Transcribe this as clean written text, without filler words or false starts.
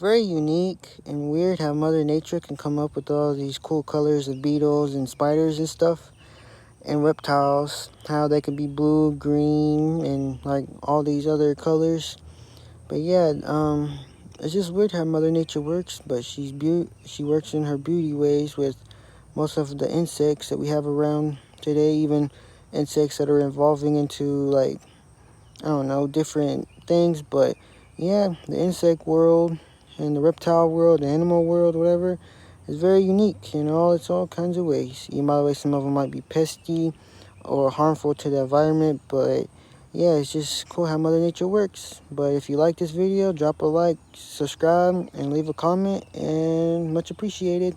very unique and weird how Mother Nature can come up with all these cool colors of beetles and spiders and stuff, and reptiles, how they can be blue, green, and like all these other colors. But yeah, it's just weird how Mother Nature works, but she works in her beauty ways with most of the insects that we have around today, even insects that are evolving into, like, I don't know, different things. But yeah, the insect world and the reptile world, the animal world, whatever, is very unique in all kinds of ways. Even by the way, some of them might be pesky or harmful to the environment, but yeah, it's just cool how Mother Nature works. But if you like this video, drop a like, subscribe, and leave a comment, and much appreciated.